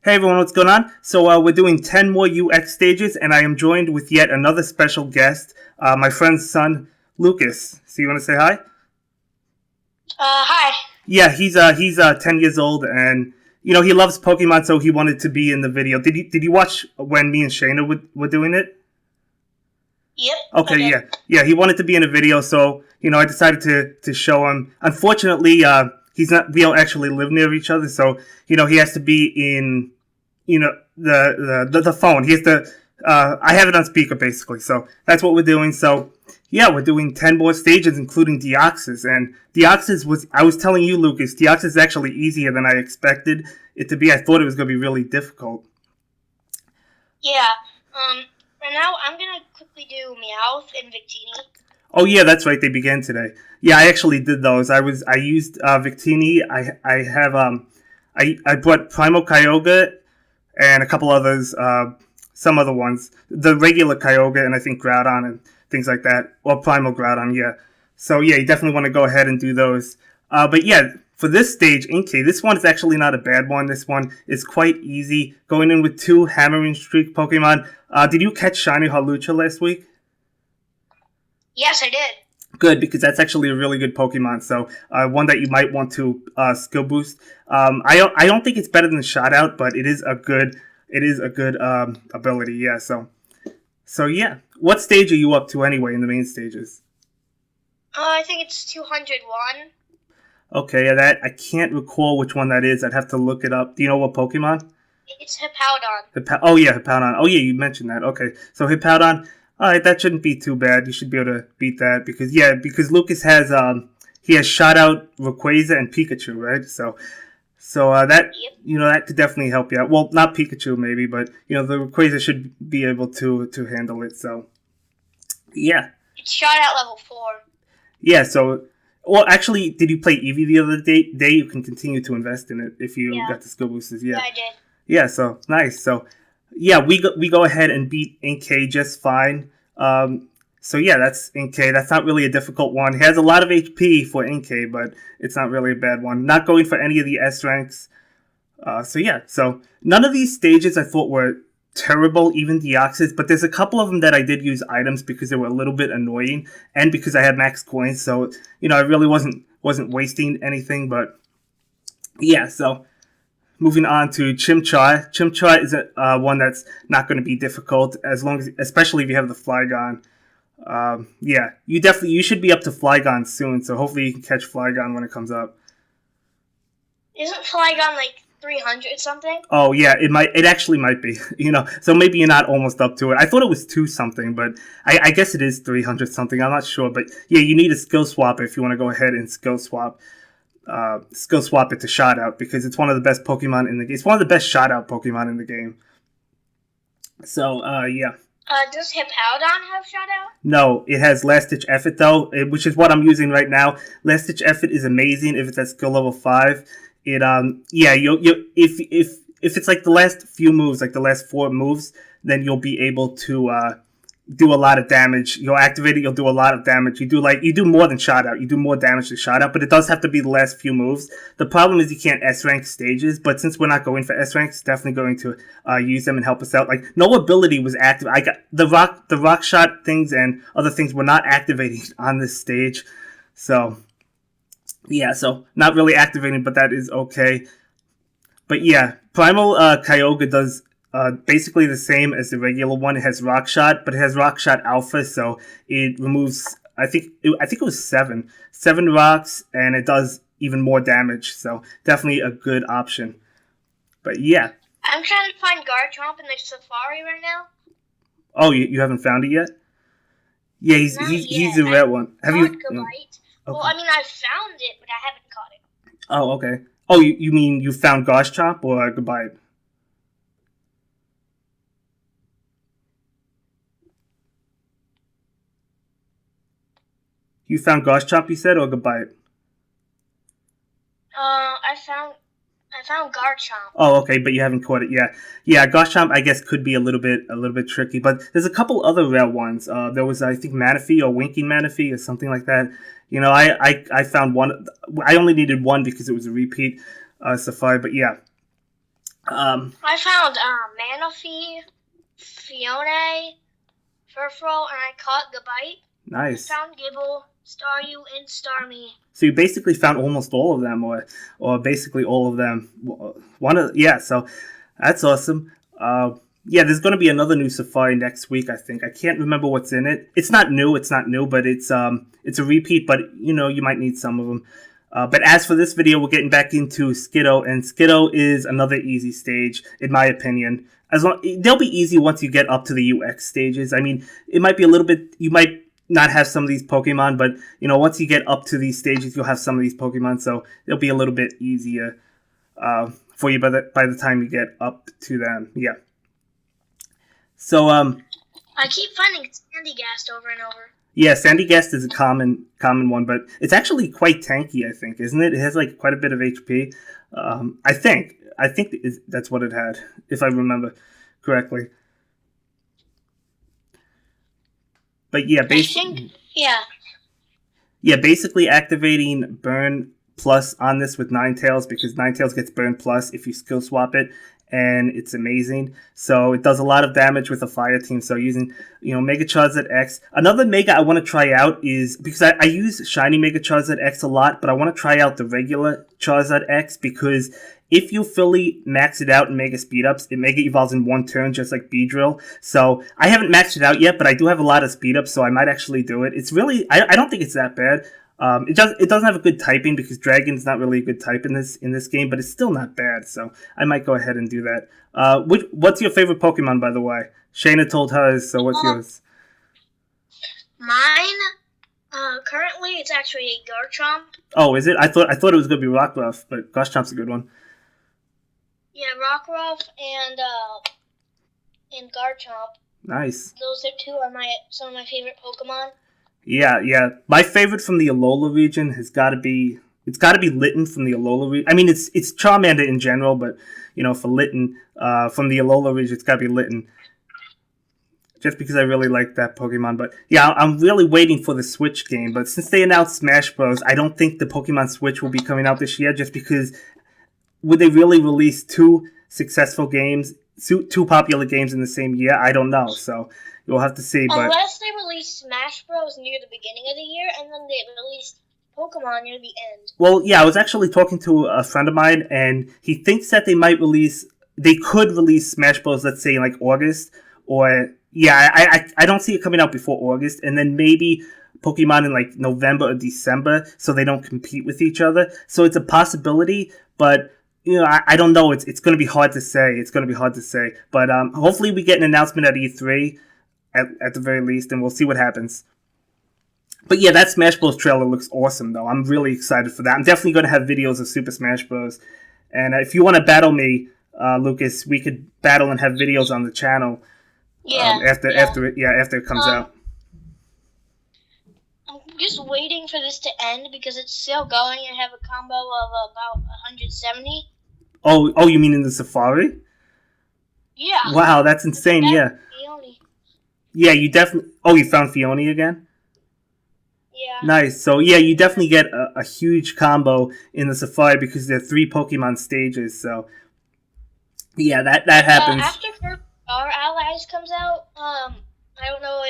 Hey everyone, what's going on? So we're doing 10 more UX stages, and I am joined with yet another special guest, my friend's son, Lucas. So you want to say hi? Hi. Yeah, he's 10 years old, and he loves Pokemon, so he wanted to be in the video. Did you watch when me and Shayna were doing it? Yep, I Okay, did. yeah, he wanted to be in a video, so I decided to show him. Unfortunately, he's not. We don't actually live near each other, so he has to be in the phone. He has to. I have it on speaker basically, so that's what we're doing. So yeah, we're doing 10 more stages, including Deoxys. And Deoxys was. I was telling you, Lucas. Deoxys is actually easier than I expected it to be. I thought it was going to be really difficult. Yeah. Right now I'm gonna quickly do Meowth and Victini. Oh yeah, that's right. They began today. Yeah, I actually did those. I used Victini. I have I bought Primal Kyogre and a couple others, some other ones. The regular Kyogre and I think Groudon and things like that, or Primal Groudon. Yeah. So yeah, you definitely want to go ahead and do those. But yeah, for this stage, Inkay, this one is actually not a bad one. This one is quite easy. Going in with two Hammering Streak Pokemon. Did you catch Shiny Hawlucha last week? Yes, I did. Good, because that's actually a really good Pokemon. So one that you might want to skill boost. I don't think it's better than Shot Out, but it is a good ability. Yeah. So yeah. What stage are you up to anyway in the main stages? I think it's 201. Okay, yeah, that I can't recall which one that is. I'd have to look it up. Do you know what Pokemon? It's Hippowdon. Oh yeah, Hippowdon. Oh yeah, you mentioned that. Okay, so Hippowdon. All right, that shouldn't be too bad. You should be able to beat that because Lucas has he has shot out Rayquaza and Pikachu, right? So that Yep. that could definitely help you out. Well, not Pikachu maybe, but the Rayquaza should be able to handle it. So yeah, It's shot at level 4. yeah. So well, actually, did you play Eevee the other day? You can continue to invest in it if you Yeah. got the skill boosters. Yeah, Yeah. I did. Yeah, so nice. So yeah, we go ahead and beat Inkay just fine. So yeah, that's Inkay. That's not really a difficult one. He has a lot of HP for Inkay, but it's not really a bad one. Not going for any of the S ranks. So yeah, so none of these stages I thought were terrible, even Deoxys, but there's a couple of them that I did use items because they were a little bit annoying, and because I had max coins. So I really wasn't wasting anything, but yeah, so. Moving on to Chimchar. Chimchar is one that's not going to be difficult especially if you have the Flygon. Yeah, you should be up to Flygon soon. So hopefully you can catch Flygon when it comes up. Isn't Flygon like 300 something? Oh yeah, it actually might be. So maybe you're not almost up to it. I thought it was 2 something, but I guess it is 300 something. I'm not sure, but yeah, you need a skill swap if you want to go ahead and skill swap it to Shot Out because it's one of the best Pokemon in the game. It's one of the best Shot Out Pokemon in the game. So, yeah. Does Hippowdon have shot out? No, it has Last Ditch Effort though, which is what I'm using right now. Last Ditch Effort is amazing if it's at skill level 5. It yeah, you if it's like the last few moves, like the last 4 moves, then you'll be able to do a lot of damage. You'll activate it, you'll do a lot of damage. You do more than Shot Out. You do more damage than Shot Out, but it does have to be the last few moves. The problem is you can't S rank stages, but since we're not going for S ranks, definitely going to use them and help us out. Like no ability was active. I got the rock shot things and other things were not activating on this stage. So yeah, so not really activating, but that is okay. But yeah, Primal Kyogre does basically the same as the regular one. It has Rock Shot, but it has Rock Shot Alpha, so it removes. I think it was seven rocks, and it does even more damage. So definitely a good option. But yeah. I'm trying to find Garchomp in the Safari right now. Oh, you haven't found it yet? Yeah, he's a rare one. Have you? Gabite. Okay. Well, I mean, I found it, but I haven't caught it. Oh, okay. Oh, you mean you found Garchomp or Gabite? You found Garchomp, you said, or Gabite? I found Garchomp. Oh, okay, but you haven't caught it yet. Yeah, Garchomp, I guess, could be a little bit tricky, but there's a couple other rare ones. There was, I think, Manaphy or Winking Manaphy or something like that. I found one. I only needed one because it was a repeat Safari, but yeah. I found Manaphy, Fione, Furfrou, and I caught Gabite. Nice. I found Gibble, Staryu, and Starmie. So you basically found almost all of them, or basically all of them. So that's awesome. Yeah, there's going to be another new Safari next week, I think. I can't remember what's in it. It's not new, but it's a repeat, but you might need some of them. But as for this video, we're getting back into Skiddo, and Skiddo is another easy stage, in my opinion. They'll be easy once you get up to the UX stages. I mean, it might be a little bit, you might not have some of these Pokemon, but once you get up to these stages, you'll have some of these Pokemon, so it'll be a little bit easier for you by the time you get up to them. Yeah. So I keep finding Sandygast over and over. Yeah, Sandygast is a common one, but it's actually quite tanky, I think, isn't it? It has like quite a bit of HP. I think that's what it had, if I remember correctly. But yeah, basically activating Burn Plus on this with Ninetales, because Ninetales gets Burn Plus if you skill swap it, and it's amazing. So it does a lot of damage with a fire team. So using Mega Charizard X. Another Mega I want to try out is, because I use Shiny Mega Charizard X a lot, but I want to try out the regular Charizard X, because if you fully max it out in Mega Speed-Ups, it Mega Evolves in one turn, just like Beedrill. So I haven't maxed it out yet, but I do have a lot of Speed-Ups, so I might actually do it. It's really, I don't think it's that bad. It doesn't have a good typing, because Dragon's not really a good type in this game, but it's still not bad, so I might go ahead and do that. What's your favorite Pokemon, by the way? Shayna told hers, so what's yours? Mine, currently it's actually a Garchomp. Oh, is it? I thought it was gonna be Rockruff, but Garchomp's a good one. Yeah, Rockruff and Garchomp. Nice. Those are some of my favorite Pokemon. Yeah. My favorite from the Alola region has got to be Litten from the Alola region. I mean, it's Charmander in general, but for Litten from the Alola region, it's got to be Litten. Just because I really like that Pokemon. But yeah, I'm really waiting for the Switch game. But since they announced Smash Bros., I don't think the Pokemon Switch will be coming out this year, just because would they really release two successful games, two popular games in the same year? I don't know. So you'll have to see. Unless they release Smash Bros. Near the beginning of the year, and then they release Pokemon near the end. Well, yeah, I was actually talking to a friend of mine, and he thinks that they could release Smash Bros., let's say, in like August, or, yeah, I don't see it coming out before August, and then maybe Pokemon in like November or December, so they don't compete with each other. So it's a possibility, but I don't know. It's going to be hard to say. But hopefully we get an announcement at E3 at the very least, and we'll see what happens. But yeah, that Smash Bros. Trailer looks awesome, though. I'm really excited for that. I'm definitely going to have videos of Super Smash Bros. And if you want to battle me, Lucas, we could battle and have videos on the channel. After it comes out. I'm just waiting for this to end because it's still going. I have a combo of about 170. Oh, you mean in the Safari? Yeah. Wow, that's insane. Yeah. Fione. Yeah, you definitely. Oh, you found Fione again? Yeah. Nice. So yeah, you definitely get a huge combo in the Safari because there are 3 Pokemon stages. So yeah, that happens. After Our Allies comes out, I don't know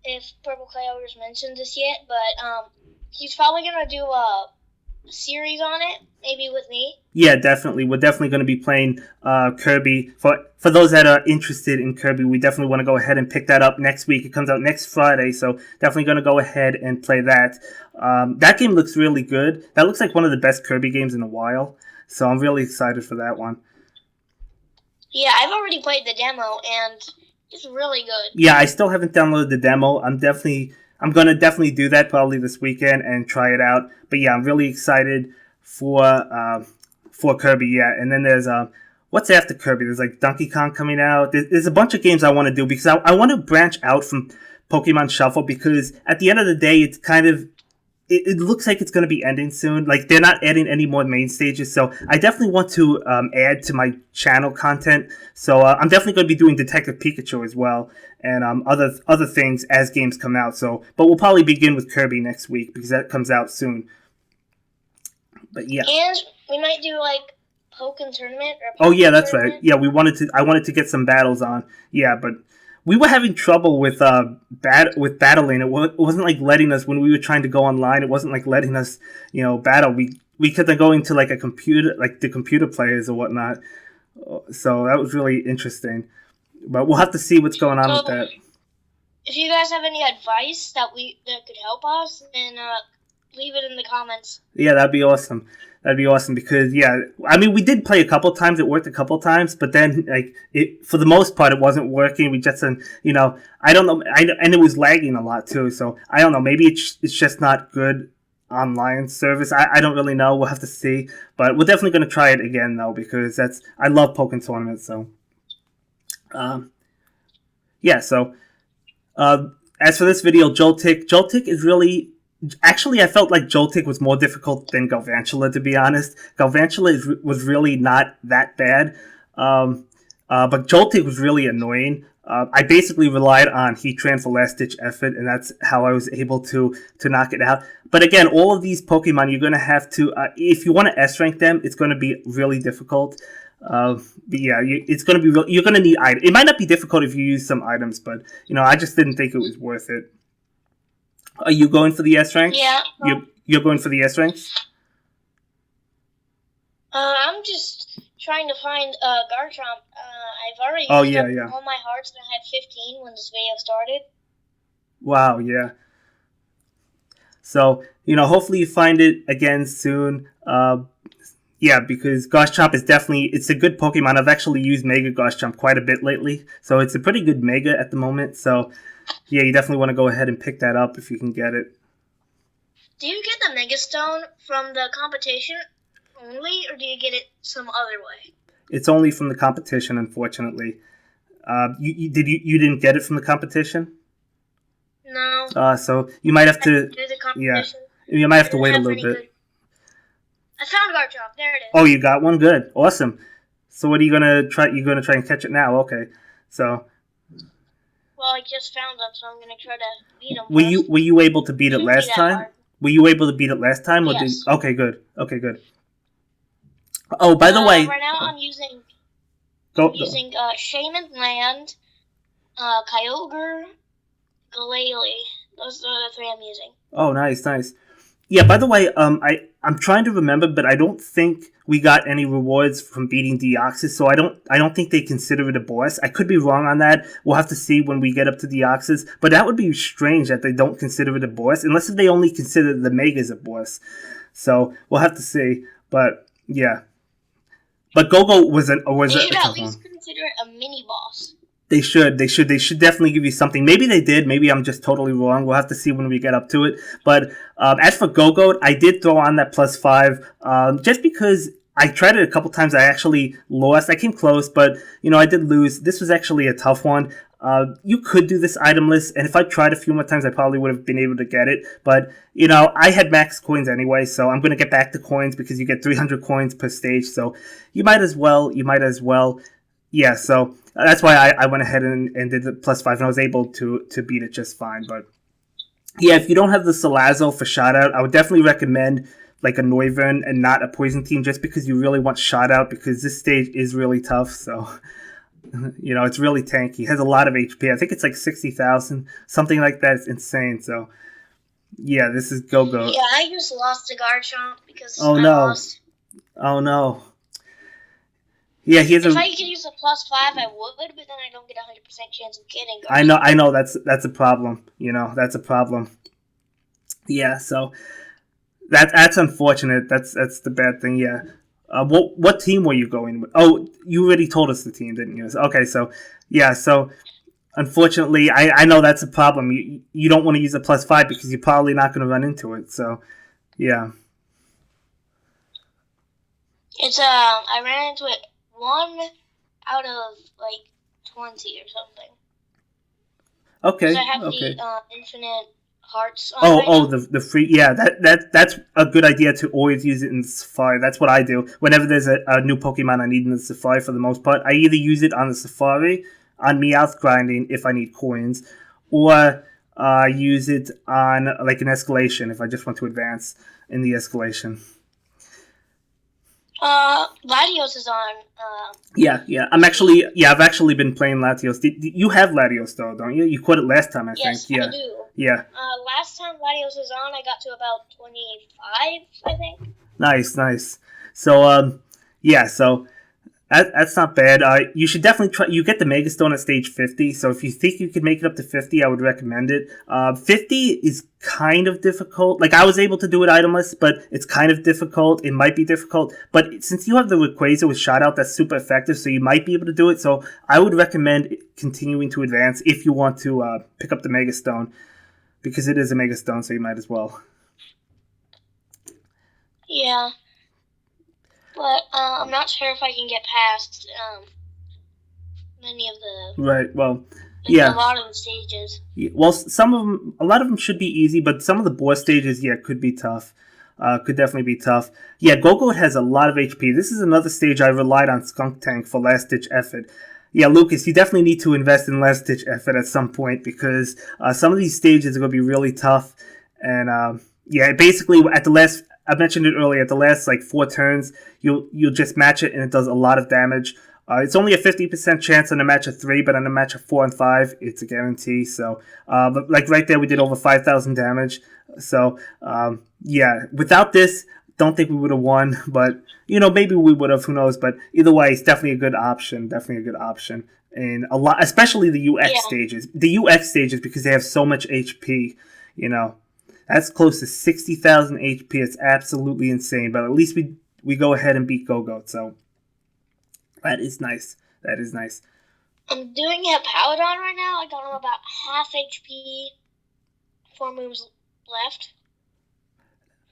if Purple Kyogre's mentioned this yet, but he's probably gonna do a series on it, maybe with me. Yeah, definitely. We're definitely going to be playing Kirby. For those that are interested in Kirby, we definitely want to go ahead and pick that up next week. It comes out next Friday, so definitely going to go ahead and play that. That game looks really good. That looks like one of the best Kirby games in a while, so I'm really excited for that one. Yeah, I've already played the demo, and it's really good. Yeah, I still haven't downloaded the demo. I'm going to definitely do that probably this weekend and try it out. But yeah, I'm really excited for Kirby, yeah. And then there's, what's after Kirby? There's like Donkey Kong coming out. There's a bunch of games I want to do because I want to branch out from Pokemon Shuffle because at the end of the day, it's kind of, it looks like it's going to be ending soon. Like, they're not adding any more main stages, so I definitely want to add to my channel content. So I'm definitely going to be doing Detective Pikachu as well, and other things as games come out. So, but we'll probably begin with Kirby next week because that comes out soon. But yeah. And we might do like Pokken tournament or Oh yeah, Pokken that's right. tournament. Yeah, I wanted to get some battles on. Yeah, but we were having trouble with battling. It wasn't like letting us when we were trying to go online. It wasn't like letting us, battle. We kept on going to like a computer, like the computer players or whatnot. So that was really interesting. But we'll have to see what's going on with that. If you guys have any advice that could help us, then leave it in the comments. Yeah, that'd be awesome. That'd be awesome because we did play a couple times. It worked a couple times, but then for the most part, it wasn't working. We just I don't know, and it was lagging a lot too. So I don't know. Maybe it's just not good online service. I don't really know. We'll have to see, but we're definitely going to try it again though because I love Pokken tournaments. So, yeah. So, as for this video, Joltik is really. Actually, I felt like Joltik was more difficult than Galvantula, to be honest. Galvantula was really not that bad, but Joltik was really annoying. I basically relied on Heatran's last-ditch effort, and that's how I was able to knock it out. But again, all of these Pokemon, you're going to have to, if you want to S-rank them, it's going to be really difficult. But yeah, it's going to be you're going to need items. It might not be difficult if you use some items, but I just didn't think it was worth it. Are you going for the S ranks? Yeah. You're going for the S ranks? I'm just trying to find Garchomp. I've already used up all my hearts, and I had 15 when this video started. Wow, yeah. So, hopefully you find it again soon. Yeah, because Garchomp is it's a good Pokemon. I've actually used Mega Garchomp quite a bit lately, so it's a pretty good Mega at the moment, so... Yeah, you definitely want to go ahead and pick that up if you can get it. Do you get the Mega Stone from the competition only, or do you get it some other way? It's only from the competition, unfortunately. You didn't get it from the competition? No. So you might have to. Yeah, you might have to wait a little bit. I found Garchomp. There it is. Oh, you got one. Good, awesome. So what are you gonna try? You're gonna try and catch it now? Okay. So. Well, I just found them, so I'm gonna try to beat them. Were you able to beat it last time? Were you able to beat it last time? Yes. Okay, good. Okay, good. Oh, by the way. Right now I'm using. Using Shaman Land, Kyogre, Glalie. Those are the 3 I'm using. Oh, nice. Yeah, by the way, I'm trying to remember, but I don't think we got any rewards from beating Deoxys, so I don't think they consider it a boss. I could be wrong on that. We'll have to see when we get up to Deoxys, but that would be strange that they don't consider it a boss, unless if they only consider the Megas a So we'll have to see. But yeah, but Go-Go was a tough one. They should at least consider it a mini boss. They should definitely give you something. Maybe they did. Maybe I'm just totally wrong. We'll have to see when we get up to it. But as for Go-Goat, I did throw on that +5 just because I tried it a couple times. I actually lost. I came close, but I did lose. This was actually a tough one. You could do this item list, and if I tried a few more times, I probably would have been able to get it. But I had max coins anyway, so I'm going to get back to coins because you get 300 coins per stage. So you might as well. Yeah, so that's why I went ahead and did the +5, and I was able to beat it just fine. But yeah, if you don't have the Salazzle for Shout-Out, I would definitely recommend like a Noivern and not a Poison Team, just because you really want Shout-Out, because this stage is really tough. So it's really tanky. It has a lot of HP. I think it's like 60,000, something like that. It's insane. So yeah, this is Go-Go. Yeah, I just lost to Garchomp because I lost. Oh no. Yeah, if I could use a +5, I would, but then I don't get 100% chance of getting Garchomp. I know, that's a problem. That's a problem. Yeah, so that's unfortunate. That's the bad thing. Yeah. What team were you going with? Oh, you already told us the team, didn't you? Okay, so yeah, so unfortunately, I know that's a problem. You don't want to use a +5 because you're probably not going to run into it. So yeah. It's I ran into it 1 out of like 20 or something. Okay. So I have the infinite hearts. The free. Yeah, that's a good idea to always use it in Safari. That's what I do whenever there's a new Pokemon I need in the Safari. For the most part, I either use it on the Safari, on Meowth grinding if I need coins, or use it on like an escalation if I just want to advance in the escalation. Latios is on. Yeah. I've actually been playing Latios. You have Latios though, don't you? You quit it last time, I yes, think. Yeah. I do. Yeah. Last time Latios was on, I got to about 25, I think. Nice. So, yeah. So that's not bad. You should definitely try. You get the Mega Stone at stage 50. So if you think you can make it up to 50, I would recommend it. 50 is kind of difficult. Like I was able to do it itemless, but it's kind of difficult. It might be difficult, but since you have the Rayquaza with Shot Out, that's super effective. So you might be able to do it. So I would recommend continuing to advance if you want to pick up the Mega Stone, because it is a Mega Stone. So you might as well. Yeah. But I'm not sure if I can get past many of the. Right. Well, yeah. A lot of the stages. Well, a lot of them should be easy, but some of the boss stages, yeah, could be tough. Could definitely be tough. Yeah, Go-Goat has a lot of HP. This is another stage I relied on Skunk Tank for last-ditch effort. Yeah, Lucas, you definitely need to invest in last-ditch effort at some point, because some of these stages are going to be really tough. And, yeah, basically, I mentioned it earlier, at the last, 4 turns, you'll just match it, and it does a lot of damage. It's only a 50% chance on a match of 3, but on a match of 4 and 5, it's a guarantee. So, but right there, we did over 5,000 damage. So, yeah, without this, don't think we would have won, but, maybe we would have, who knows. But either way, it's definitely a good option, And a lot, especially the UX stages. The UX stages, because they have so much HP, That's close to 60,000 HP. It's absolutely insane, but at least we go ahead and beat Go-Goat, so that is nice. I'm doing a Paladon right now. I got him about half HP, 4 moves left.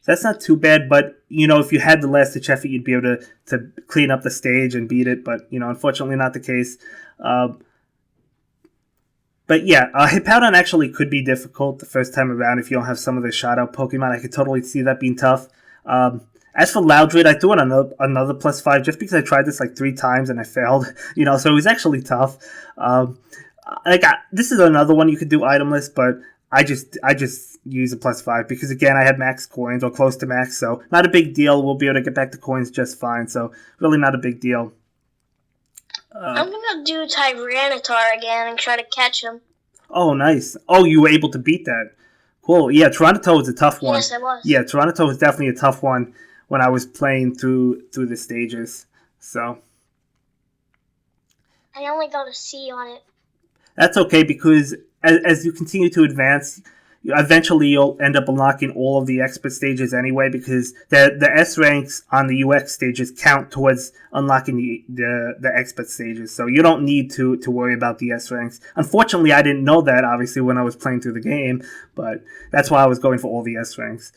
That's not too bad, but, if you had the last-ditch effort, you'd be able to clean up the stage and beat it, but, unfortunately not the case. But yeah, Hippowdon actually could be difficult the first time around if you don't have some of the shot-out Pokemon. I could totally see that being tough. As for Loudred, I threw on another +5 just because I tried this 3 times and I failed. So it was actually tough. This is another one you could do itemless, but I just use a +5 because, again, I had max coins or close to max, so not a big deal. We'll be able to get back to coins just fine, so really not a big deal. I'm going to do Tyranitar again and try to catch him. Oh, nice. Oh, you were able to beat that. Cool. Yeah, Tyranitar was a tough one. Yes, I was. Yeah, Tyranitar was definitely a tough one when I was playing through the stages. So I only got a C on it. That's okay, because as you continue to advance, eventually you'll end up unlocking all of the expert stages anyway, because the S ranks on the UX stages count towards unlocking the expert stages. So you don't need to worry about the S ranks. Unfortunately, I didn't know that, obviously, when I was playing through the game, but that's why I was going for all the S ranks.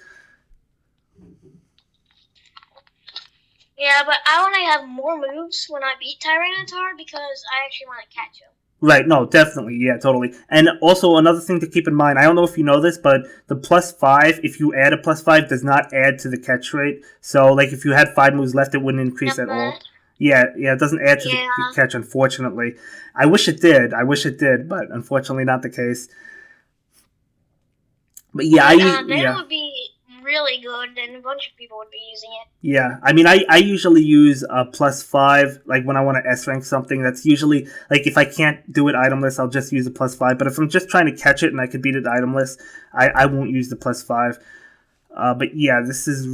Yeah, but I want to have more moves when I beat Tyranitar because I actually want to catch him. Right, no, definitely, yeah, totally. And also, another thing to keep in mind, I don't know if you know this, but the +5, if you add a +5, does not add to the catch rate. So, if you had 5 moves left, it wouldn't increase at all. Yeah, it doesn't add to the catch, unfortunately. I wish it did, but unfortunately not the case. But yeah, that would be really good, and a bunch of people would be using it. Yeah, I mean, I usually use a +5, when I want to S-rank something. That's usually, if I can't do it itemless, I'll just use a +5. But if I'm just trying to catch it and I could beat it itemless, I won't use the +5. But yeah, this is a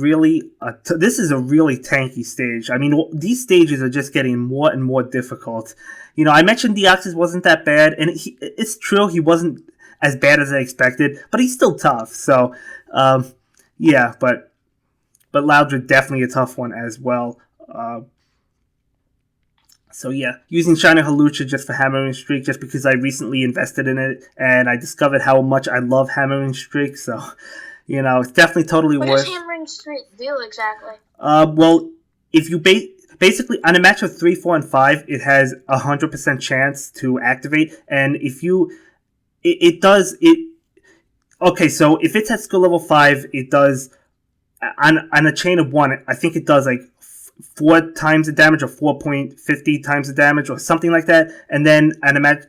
really tanky stage. I mean, these stages are just getting more and more difficult. I mentioned Deoxys wasn't that bad, and it's true, he wasn't as bad as I expected, but he's still tough, so... yeah, but Loudred definitely a tough one as well. So yeah, using Shiny Halucha just for Hammering Streak, just because I recently invested in it, and I discovered how much I love Hammering Streak, so, it's definitely totally worth... What does Hammering Streak do exactly? Well, if you basically, on a match of 3, 4, and 5, it has 100% chance to activate, and if you... It does... Okay, so if it's at skill level 5, it does, on a chain of 1, I think it does 4 times the damage or 4.50 times the damage or something like that. And then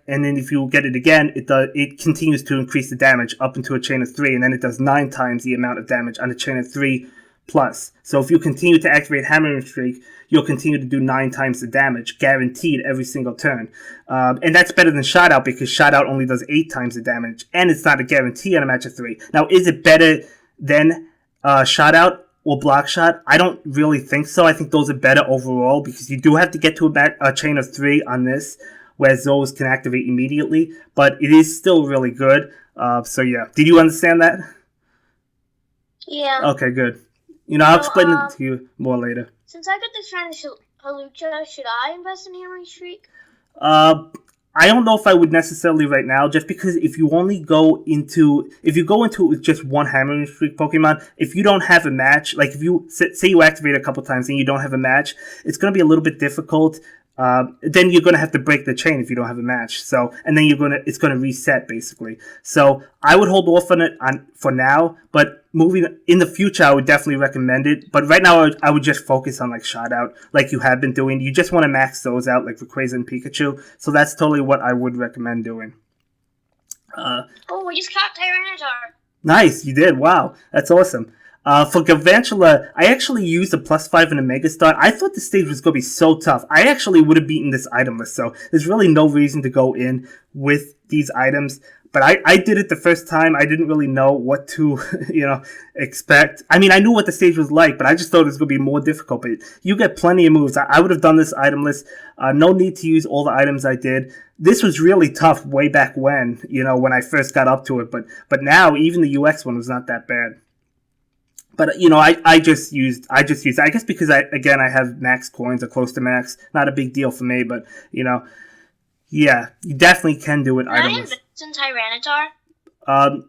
if you get it again, it continues to increase the damage up into a chain of 3, and then it does 9 times the amount of damage on a chain of 3 plus. So if you continue to activate Hammering Streak, you'll continue to do 9 times the damage, guaranteed every single turn. And that's better than Shot Out because Shot Out only does 8 times the damage, and it's not a guarantee on a match of 3. Now, is it better than Shot Out or Block Shot? I don't really think so. I think those are better overall because you do have to get to a chain of 3 on this, whereas those can activate immediately, but it is still really good. So yeah, did you understand that? Yeah. Okay, good. I'll explain it to you more later. Since I got the shiny Halucha, should I invest in Hammering Streak? I don't know if I would necessarily right now, just because if you go into it with just one Hammering Streak Pokemon, if you don't have a match, like if you say you activate a couple times and you don't have a match, it's going to be a little bit difficult. Then you're going to have to break the chain if you don't have a match. So, and then it's going to reset basically. So I would hold off on it for now, but moving in the future, I would definitely recommend it. But right now, I would just focus on like Shot Out, like you have been doing. You just want to max those out, like Rayquaza and Pikachu. So that's totally what I would recommend doing. We just caught Tyranitar. Nice, you did. Wow, that's awesome. For Galvantula, I actually used a +5 and a Mega Start. I thought the stage was going to be so tough. I actually would have beaten this item list, so there's really no reason to go in with these items. But I did it the first time. I didn't really know what to, expect. I mean, I knew what the stage was like, but I just thought it was going to be more difficult. But you get plenty of moves. I would have done this item list. No need to use all the items I did. This was really tough way back when, when I first got up to it. But now, even the UX one was not that bad. But, I just used, I guess because I have max coins or close to max. Not a big deal for me, but, yeah, you definitely can do it. Can I invest in Tyranitar?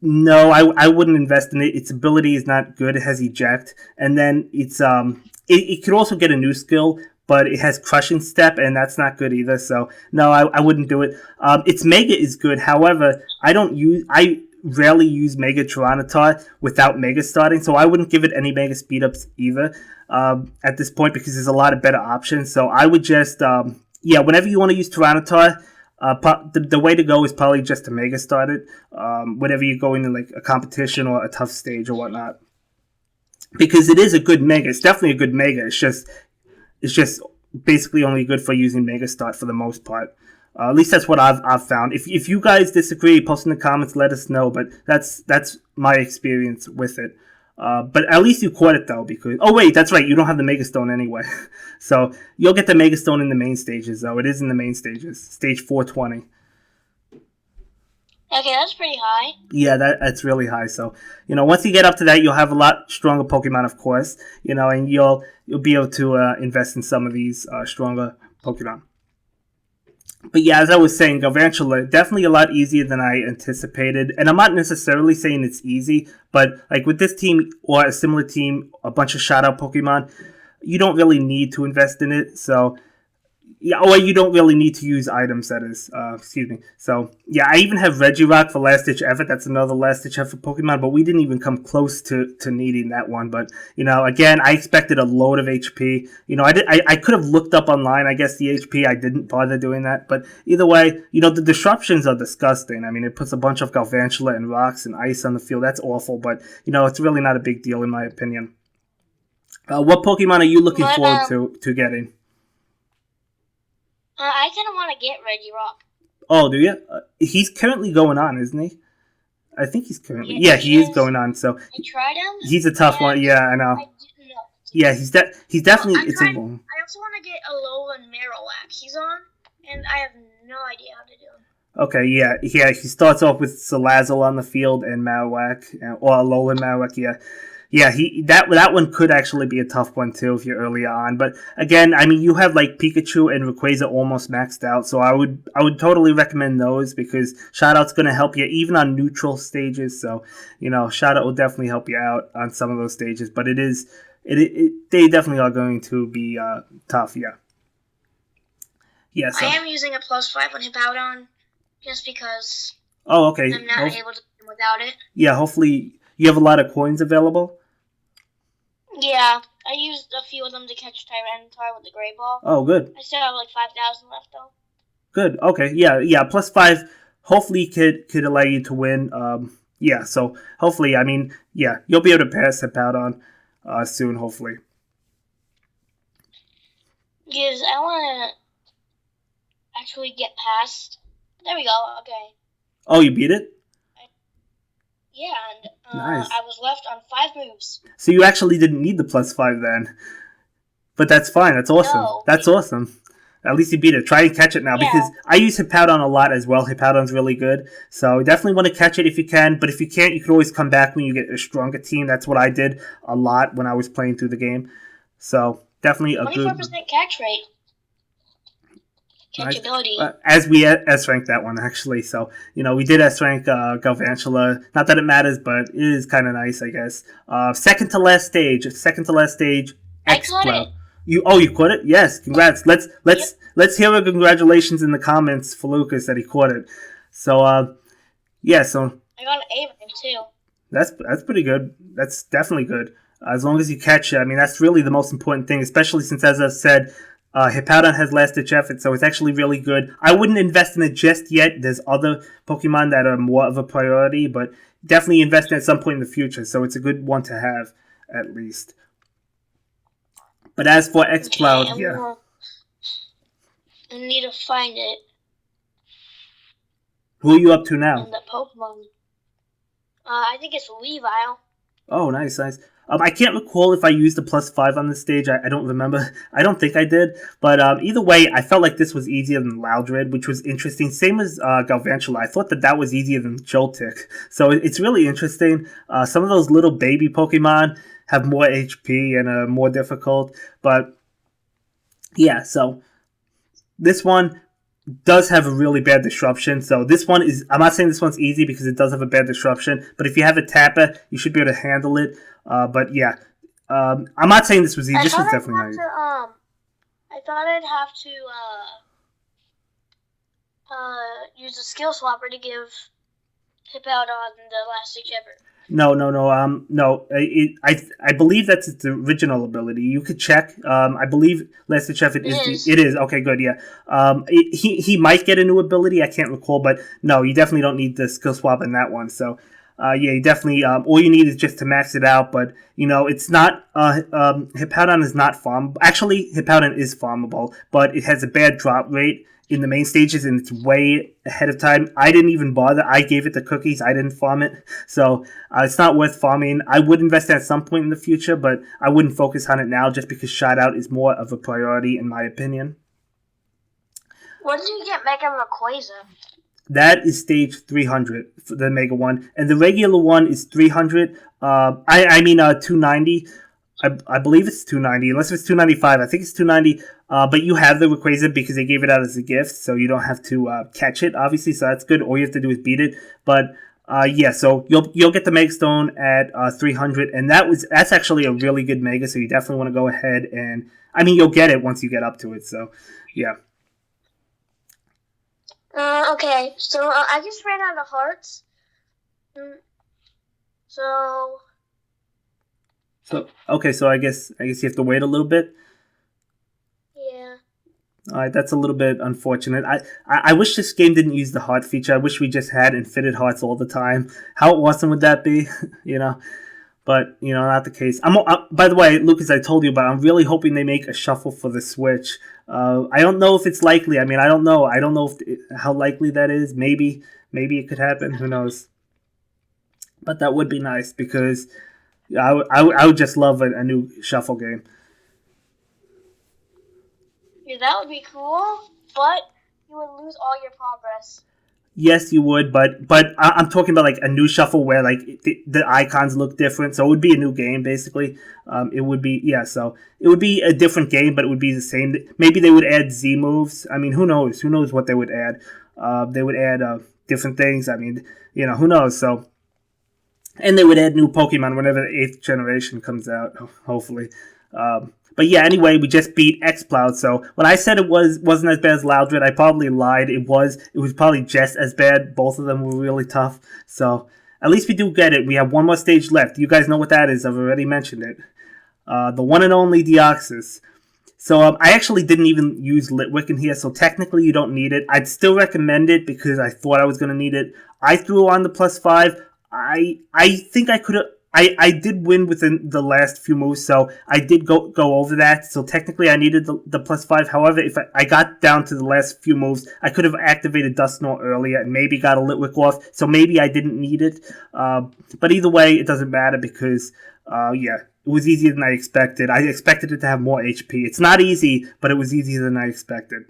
No, I wouldn't invest in it. Its ability is not good. It has Eject. And then it could also get a new skill, but it has Crushing Step, and that's not good either. So, no, I wouldn't do it. Its Mega is good. However, I rarely use Mega Tyranitar without Mega Starting, so I wouldn't give it any Mega Speed-Ups either at this point because there's a lot of better options. So I would just, whenever you want to use Tyranitar, the way to go is probably just to Mega Start it whenever you go into like a competition or a tough stage or whatnot. Because it is a good Mega. It's definitely a good Mega. It's just basically only good for using Mega Start for the most part. At least that's what I've found. If you guys disagree, post in the comments, let us know. But that's my experience with it. But at least you caught it though, because that's right, you don't have the Mega Stone anyway. So you'll get the Mega Stone in the main stages though. It is in the main stages, stage 420. Okay, that's pretty high. Yeah, that's really high. So once you get up to that, you'll have a lot stronger Pokemon, of course. And you'll be able to invest in some of these stronger Pokemon. But yeah, as I was saying, Galvantula, definitely a lot easier than I anticipated. And I'm not necessarily saying it's easy, but like with this team or a similar team, a bunch of Shout Out Pokemon, you don't really need to invest in it. So, yeah, or you don't really need to use items, that is. So, yeah, I even have Regirock for Last Ditch Effort. That's another Last Ditch Effort Pokemon, but we didn't even come close to needing that one. But, again, I expected a load of HP. I could have looked up online, I guess, the HP. I didn't bother doing that. But either way, the disruptions are disgusting. I mean, it puts a bunch of Galvantula and rocks and ice on the field. That's awful, but, it's really not a big deal in my opinion. What Pokemon are you looking forward to getting? I kind of want to get Regirock. Oh, do you? He's currently going on, isn't he? I think he's currently... Yeah, he is going on, so... I tried him. He's a tough one, yeah, I know. I didn't know. Yeah, he's definitely... I also want to get Alolan Marowak. He's on, and I have no idea how to do him. Okay, yeah, he starts off with Salazzle on the field and Marowak, or Alolan Marowak, yeah. Yeah, that one could actually be a tough one too if you're earlier on. But again, I mean, you have like Pikachu and Rayquaza almost maxed out, so I would totally recommend those because Shout Out's going to help you even on neutral stages. So Shout Out will definitely help you out on some of those stages. But they definitely are going to be tough. Yeah. Yeah. So. I am using a +5 on Hippowdon just because. Oh, okay. I'm not able to do without it. Yeah. Hopefully, you have a lot of coins available. Yeah, I used a few of them to catch Tyranitar with the Great Ball. Oh, good. I still have like 5,000 left though. Good. Okay. Yeah. +5. Hopefully, could allow you to win. Yeah. So hopefully, I mean, yeah, you'll be able to pass Hippowdon. soon, hopefully. Because I want to actually get past. There we go. Okay. Oh, you beat it? Yeah, and Nice. I was left on 5 moves. So you actually didn't need the +5 then. But that's fine. That's awesome. No. That's awesome. At least you beat it. Try and catch it now, because I use Hippowdon a lot as well. Hippowdon's really good. So definitely want to catch it if you can. But if you can't, you can always come back when you get a stronger team. That's what I did a lot when I was playing through the game. So definitely a 24% good... catch rate. Catchability. As we S-ranked that one, actually. So, we did S-rank Galvantula. Not that it matters, but it is kind of nice, I guess. Second to last stage. Exploud. You caught it? Yes, congrats. Let's hear a congratulations in the comments for Lucas that he caught it. So, so I got an A rank too. That's pretty good. That's definitely good. As long as you catch it, I mean, that's really the most important thing, especially since, as I've said, Hippowdon has last-ditch effort, so it's actually really good. I wouldn't invest in it just yet. There's other Pokemon that are more of a priority, but definitely invest in it at some point in the future, so it's a good one to have, at least. But as for Exploud, I need to find it. Who are you up to now? In the Pokemon. I think it's Weavile. Oh, nice. I can't recall if I used the +5 on this stage. I don't remember. I don't think I did. But either way, I felt like this was easier than Loudred, which was interesting. Same as Galvantula. I thought that was easier than Joltik. So it's really interesting. Some of those little baby Pokemon have more HP and are more difficult. But yeah, so this one does have a really bad disruption. So this one is... I'm not saying this one's easy because it does have a bad disruption. But if you have a Tapper, you should be able to handle it. But yeah, I'm not saying this was easy. This was definitely nice. I thought I'd have to use a skill swapper to give Hippowdon the last stage ever. No. I believe that's its original ability. You could check. I believe Last Ditch Effort is. It is. Okay, good. Yeah. He might get a new ability. I can't recall, but no, you definitely don't need the skill swap in that one. So. Yeah, you definitely. All you need is just to max it out, but it's not. Hippowdon is not farmable. Actually, Hippowdon is farmable, but it has a bad drop rate in the main stages, and it's way ahead of time. I didn't even bother. I gave it the cookies. I didn't farm it, so it's not worth farming. I would invest in it at some point in the future, but I wouldn't focus on it now, just because shout out is more of a priority in my opinion. What did you get Mega Rayquaza? That is stage 300 for the Mega one, and the regular one is 300. 290. I believe it's 290, unless it's 295. I think it's 290. But you have the Rayquaza because they gave it out as a gift, so you don't have to catch it, obviously. So that's good. All you have to do is beat it. But yeah, so you'll get the Mega Stone at 300, and that's actually a really good Mega. So you definitely want to go ahead and you'll get it once you get up to it. So yeah. Okay, so I just ran out of hearts. So I guess you have to wait a little bit. Yeah. Alright, that's a little bit unfortunate. I wish this game didn't use the heart feature. I wish we just had infinite hearts all the time. How awesome would that be? But not the case. By the way, Lucas, I told you, but I'm really hoping they make a shuffle for the Switch. I don't know if it's likely. I don't know. I don't know how likely that is. Maybe it could happen. Who knows? But that would be nice because I would just love a new shuffle game. Yeah, that would be cool, but you would lose all your progress. Yes, you would, but I'm talking about like a new shuffle where like the icons look different, so it would be a new game basically. It would be so it would be a different game, but it would be the same. Maybe they would add Z moves. Who knows? Who knows what they would add? They would add different things. Who knows? So, and they would add new Pokemon whenever the 8th generation comes out, hopefully. But yeah, anyway, we just beat Exploud. So when I said it wasn't as bad as Loudred, I probably lied. It was probably just as bad. Both of them were really tough. So at least we do get it. We have one more stage left. You guys know what that is. I've already mentioned it. The one and only Deoxys. So I actually didn't even use Litwick in here, so technically you don't need it. I'd still recommend it because I thought I was going to need it. I threw on the +5. I think I could have... I did win within the last few moves, so I did go over that. So technically, I needed the +5. However, if I got down to the last few moves, I could have activated Dusknoir earlier and maybe got a Litwick off. So maybe I didn't need it. But either way, it doesn't matter because yeah, it was easier than I expected. I expected it to have more HP. It's not easy, but it was easier than I expected.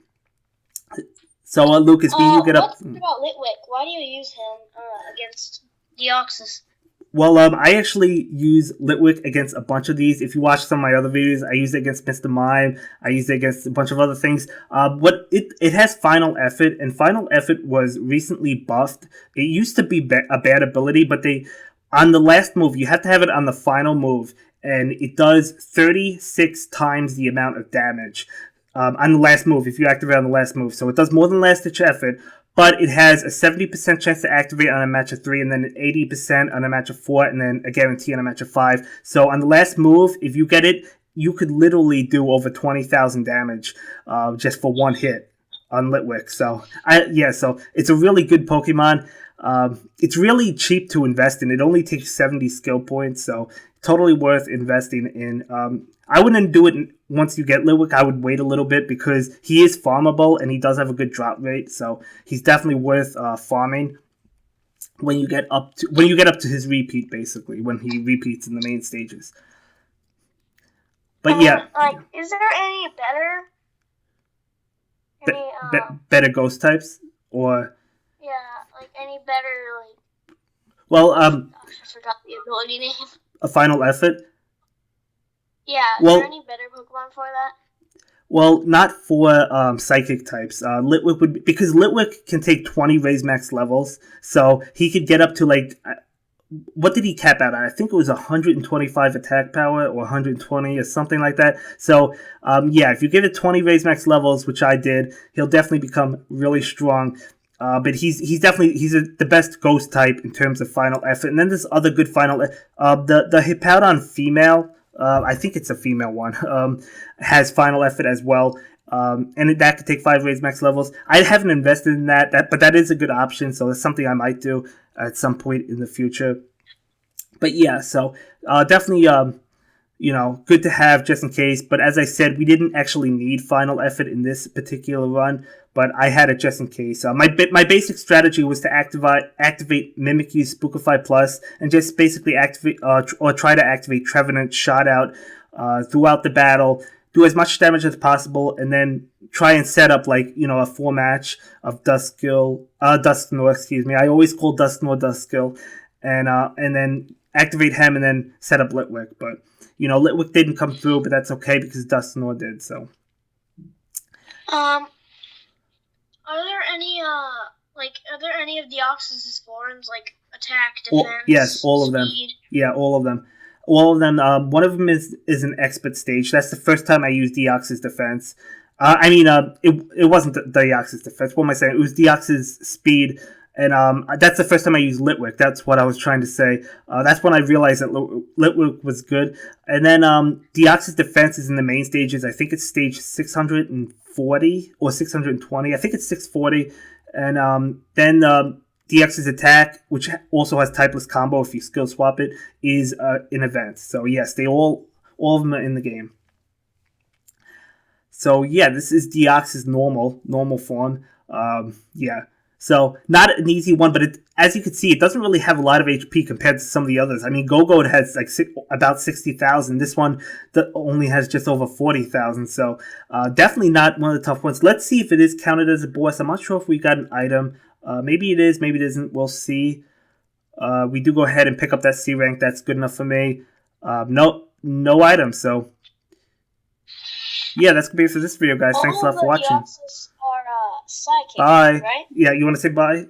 So Lucas, you get up. Let's talk about Litwick. Why do you use him against Deoxys? Well, I actually use Litwick against a bunch of these. If you watch some of my other videos, I use it against Mr. Mime. I use it against a bunch of other things. What it has Final Effort, and Final Effort was recently buffed. It used to be a bad ability, but on the last move, you have to have it on the final move, and it does 36 times the amount of damage on the last move if you activate on the last move. So it does more than Last Ditch Effort. But it has a 70% chance to activate on a match of 3, and then an 80% on a match of 4, and then a guarantee on a match of 5. So on the last move, if you get it, you could literally do over 20,000 damage just for one hit on Litwick. So so it's a really good Pokemon. It's really cheap to invest in. It only takes 70 skill points, so totally worth investing in. I wouldn't do it once you get Litwick. I would wait a little bit because he is farmable and he does have a good drop rate, so he's definitely worth farming when you get up to his repeat, basically when he repeats in the main stages. But yeah, is there any better better ghost types or any better well I forgot the ability name. A Final Effort. Yeah, is there any better Pokemon for that? Well, not for psychic types. Litwick would because Litwick can take 20 raise max levels, so he could get up to what did he cap out at? I think it was 125 attack power or 120 or something like that. So if you give it 20 raise max levels, which I did, he'll definitely become really strong. But he's the best ghost type in terms of Final Effort. And then there's other good the Hippowdon female. I think it's a female one, has Final Effort as well, and that could take 5 raise max levels. I haven't invested in that, but that is a good option, so that's something I might do at some point in the future. But yeah, so definitely, good to have just in case. But as I said, we didn't actually need Final Effort in this particular run, but I had it just in case. My basic strategy was to activate Mimikyu's Spookify Plus and just basically activate or try to activate Trevenant Shot Out throughout the battle, do as much damage as possible, and then try and set up a 4 match of Dusknoir, excuse me. I always call Dusknoir Duskill, and then activate him and then set up Litwick. But Litwick didn't come through, but that's okay because Dusknoir did. So. Are there any of Deoxys' forms attack, defense? Yes, all of them. Speed? Yeah, all of them. All of them. One of them is an expert stage. That's the first time I used Deoxys defense. It wasn't Deoxys defense. What am I saying? It was Deoxys speed, and that's the first time I used Litwick. That's what I was trying to say. That's when I realized that Litwick was good. And then Deoxys defense is in the main stages. I think it's stage 640 or 620. I think it's 640. And then Deoxys attack, which also has typeless combo if you skill swap it, is in events. So yes, all of them are in the game. So yeah, this is Deoxys normal form. So not an easy one, but as you can see, it doesn't really have a lot of HP compared to some of the others. I mean, Go-Go has about 60,000. This one only has just over 40,000. So definitely not one of the tough ones. Let's see if it is counted as a boss. I'm not sure if we got an item. Maybe it is, maybe it isn't. We'll see. We do go ahead and pick up that C rank. That's good enough for me. No items. So yeah, that's gonna be it for this video, guys. Thanks a lot for watching. Psychic, bye. Right? Yeah, you want to say bye?